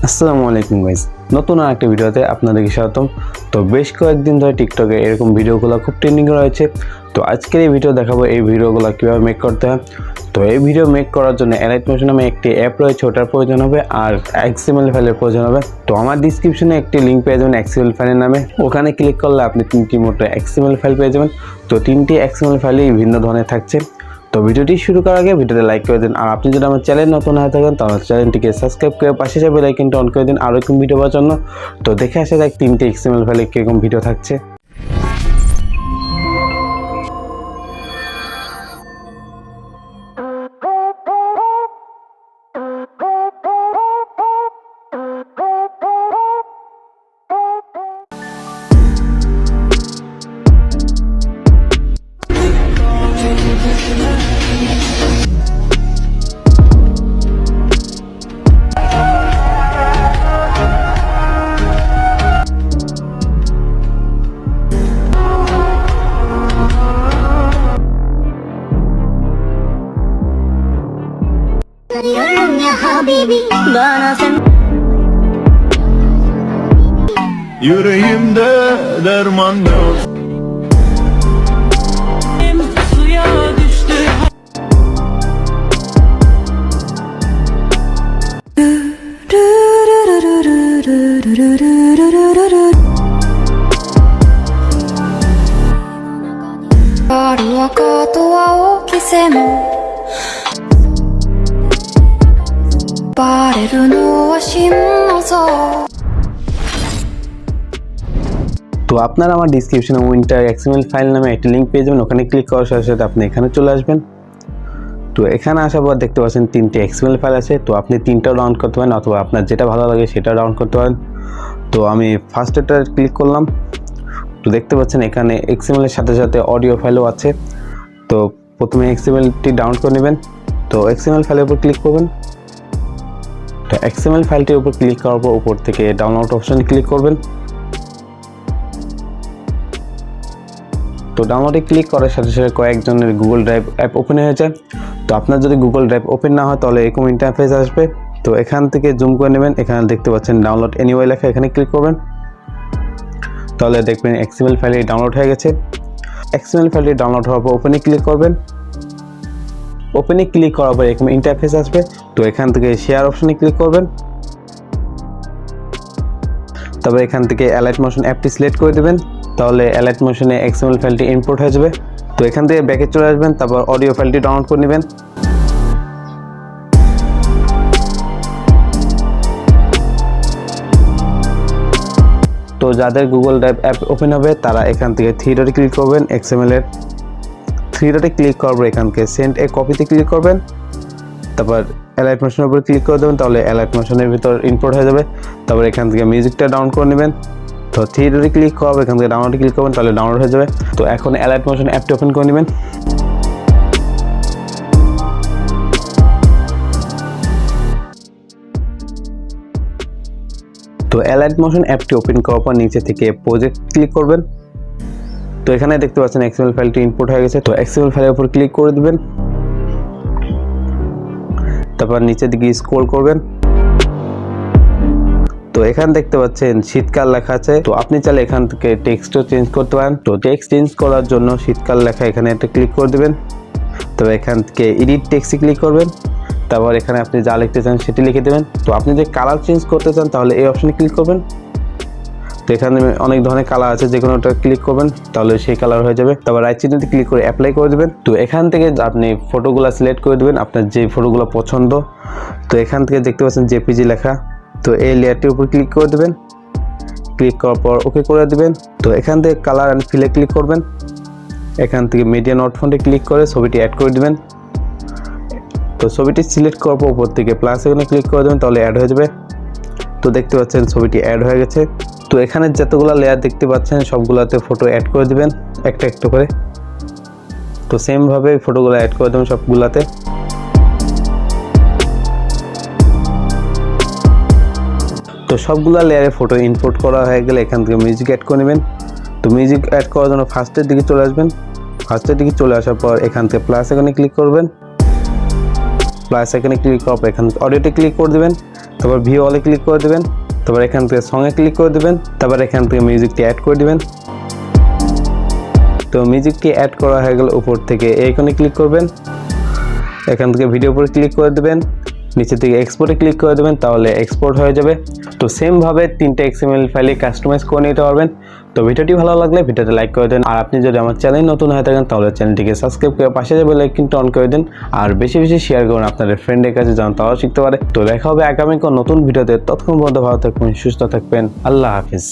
আসসালামু আলাইকুম গাইস, নতুন আরেকটা ভিডিওতে আপনাদেরকে স্বাগতম। তো বেশ কয়েকদিন ধরে টিকটকে এরকম ভিডিওগুলো খুব ট্রেন্ডিং রয়েছে। তো আজকের এই ভিডিও দেখাবো এই ভিডিওগুলো কীভাবে মেক করতে হয়। তো এই ভিডিও মেক করার জন্য alightmotion নামে একটি অ্যাপ রয়েছে, ওটার প্রয়োজন হবে আর XML ফাইলের প্রয়োজন হবে। তো আমার ডিসক্রিপশনে একটি লিঙ্ক পেয়ে যাবেন XML ফাইলের নামে, ওখানে ক্লিক করলে আপনি তিনটি মোট XML ফাইল পেয়ে যাবেন। তো তিনটি XML ফাইলই ভিন্ন ধরনের থাকছে। তো ভিডিওটি শুরু করার আগে ভিডিওতে লাইক করে দিন, আর আপনি যদি আমার চ্যানেল নতুন হয়ে থাকেন তাহলে চ্যানেলটিকে সাবস্ক্রাইব করে পাশে যে বেল আইকনটি অন করে দিন আরও এরকম ভিডিও পাওয়ার জন্য। তো দেখে আসা যাক তিনটি XML ফাইলে কীরকম ভিডিও থাকছে। Yüreğimde derman yok. Suya düştü. তো আপনারা আমার ডিসক্রিপশনে উইন্টার XML ফাইল নামে একটি লিঙ্ক পেয়ে যাবেন, ওখানে ক্লিক করার সাথে সাথে আপনি এখানে চলে আসবেন। তো এখানে আসার পর দেখতে পাচ্ছেন তিনটি XML ফাইল আছে। তো আপনি তিনটাও ডাউনলোড করতে পারেন অথবা আপনার যেটা ভালো লাগে সেটা ডাউনলোড করতে পারেন। তো আমি ফার্স্ট এটা ক্লিক করলাম। তো দেখতে পাচ্ছেন এখানে XML এর সাথে সাথে অডিও ফাইলও আছে। তো প্রথমে XMLটি ডাউনলোড করে নেবেন। তো XML ফাইলের উপর ক্লিক করবেন। তো XML ফাইলটির উপর ক্লিক করার পর উপর থেকে ডাউনলোড অপশনে ক্লিক করবেন। তো ডাউনলোডে ক্লিক করার সাথে সাথে কয়েকজনের গুগল ড্রাইভ অ্যাপ ওপেন হয়ে যায়। তো আপনার যদি গুগল ড্রাইভ ওপেন না হয় তাহলে এরকম ইন্টারফেস আসবে। তো এখান থেকে জুম করে নেবেন, এখানে দেখতে পাচ্ছেন ডাউনলোড এনিওয়ে লেখা, এখানে ক্লিক করবেন। তাহলে দেখবেন XML ফাইলটি ডাউনলোড হয়ে গেছে। XML ফাইলটি ডাউনলোড হওয়ার পর ওপেনে ক্লিক করবেন। ওপেনে ক্লিক করার পর এরকম ইন্টারফেস আসবে। তো এখান থেকে শেয়ার অপশনে ক্লিক করবেন। তবে এখান থেকে alightmotion অ্যাপটি সিলেক্ট করে দেবেন, তাহলে alightmotion-এ XML ফাইলটি ইম্পোর্ট হয়ে যাবে। তো এখান থেকে ব্যাকে চলে আসবেন, তারপর অডিও ফাইলটি ডাউনলোড করে নেবেন। তো যাদের গুগল ড্রাইভ অ্যাপ ওপেন হবে তারা এখান থেকে থ্রি ডটে ক্লিক করবেন। XML এর থ্রি ডটে ক্লিক করবে, এখান থেকে সেন্ড এ কপিতে ক্লিক করবেন। তারপর alightmotion-এর উপর ক্লিক করে দেবেন, তাহলে alightmotion-এর ভিতর ইম্পোর্ট হয়ে যাবে। তারপর এখান থেকে মিউজিকটা ডাউনলোড করে নেবেন। তো থ্রি ডটে ক্লিক করবে, এখান থেকে ডাউনলোডে ক্লিক করবেন, তাহলে ডাউনলোড হয়ে যাবে। তো এখন alightmotion অ্যাপটি ওপেন করে নেবেন। তো alightmotion অ্যাপটি ওপেন করার পর নিচে থেকে প্রজেক্ট ক্লিক করবেন। তো এখানে দেখতে পাচ্ছেন XML ফাইলটি ইম্পোর্ট হয়ে গেছে। তো XML ফাইলের উপর ক্লিক করে দিবেন। তারপর নিচের দিকে স্ক্রল করবেন। তো এখানে দেখতে পাচ্ছেন শীতকাল লেখা আছে। তো আপনি চাইলে এখান থেকে টেক্সটও চেঞ্জ করতে পারেন। তো টেক্সট চেঞ্জ করার জন্য শীতকাল লেখা এখানে একটা ক্লিক করে দেবেন। তবে এখান থেকে এডিট টেক্সটে ক্লিক করবেন। তারপর এখানে আপনি যা লিখতে চান সেটি লিখে দেবেন। তো আপনি যদি কালার চেঞ্জ করতে চান তাহলে এই অপশনে ক্লিক করবেন। তো এখানে অনেক ধরনের কালার আছে, যে কোনোটা ক্লিক করবেন তাহলে সেই কালার হয়ে যাবে। তারপর রাইট চিহ্নতে ক্লিক করে অ্যাপ্লাই করে দেবেন। তো এখান থেকে আপনি ফটোগুলো সিলেক্ট করে দেবেন, আপনার যে ফটোগুলো পছন্দ। তো এখান থেকে দেখতে পাচ্ছেন জেপিজি লেখা। তো এই লেয়ারটির উপর ক্লিক করে দেবেন। ক্লিক করার পর ওকে করে দেবেন। তো এখান থেকে কালার অ্যান্ড ফিলে ক্লিক করবেন। এখান থেকে মিডিয়া নট ফন্টে ক্লিক করে ছবিটি অ্যাড করে দেবেন। তো ছবিটি সিলেক্ট করার পর উপর থেকে প্লাস এখানে ক্লিক করে দেবেন, তাহলে অ্যাড হয়ে যাবে। তো দেখতে পাচ্ছেন ছবিটি অ্যাড হয়ে গেছে। তো এখানে যতগুলো লেয়ার দেখতে পাচ্ছেন সবগুলোতে ফটো অ্যাড করে দিবেন একটা একটা করে। তো সেমভাবে ফটোগুলো অ্যাড করে দেবেন সবগুলাতে। তো সবগুলা লেয়ারে ফটো ইম্পোর্ট করা হয়ে গেলে এখান থেকে মিউজিক অ্যাড করে নেবেন। তো মিউজিক অ্যাড করার জন্য ফার্স্টের দিকে চলে আসবেন। ফার্স্টের দিকে চলে আসার পর এখান থেকে প্লাস এখানে ক্লিক করবেন। প্লাস এখানে ক্লিক করার পর এখান থেকে অডিওতে ক্লিক করে দেবেন। তারপর ভিউ অলে ক্লিক করে দেবেন, তারপর এখান থেকে সঙ্গে ক্লিক করে দেবেন, তারপর এখান থেকে মিউজিকটি অ্যাড করে দিবেন। তো মিউজিকটি অ্যাড করা হয়ে গেলে উপর থেকে এইখানে ক্লিক করবেন, এখান থেকে ভিডিও উপরে ক্লিক করে দেবেন, নিচে থেকে এক্সপোর্টে ক্লিক করে দেবেন, তাহলে এক্সপোর্ট হয়ে যাবে। তো সেম ভাবে 3টা XML ফাইলে কাস্টমাইজ করে নিতে পারবেন। তো ভিডিওটি ভালো লাগলে ভিডিওতে লাইক করে দেন, আর আপনি যদি আমার চ্যানেল নতুন হয়ে থাকেন তাহলে চ্যানেলটিকে সাবস্ক্রাইব করে পাশে যে বেল আইকনটি অন করে দেন, আর বেশি বেশি শেয়ার করুন আপনাদের ফ্রেন্ডের কাছে যেন তারাও শিখতে পারে। তো দেখা হবে আগামী কোন নতুন ভিডিওতে, ততক্ষণ পর্যন্ত ভালো থাকবেন, সুস্থ থাকবেন, আল্লাহ হাফিজ।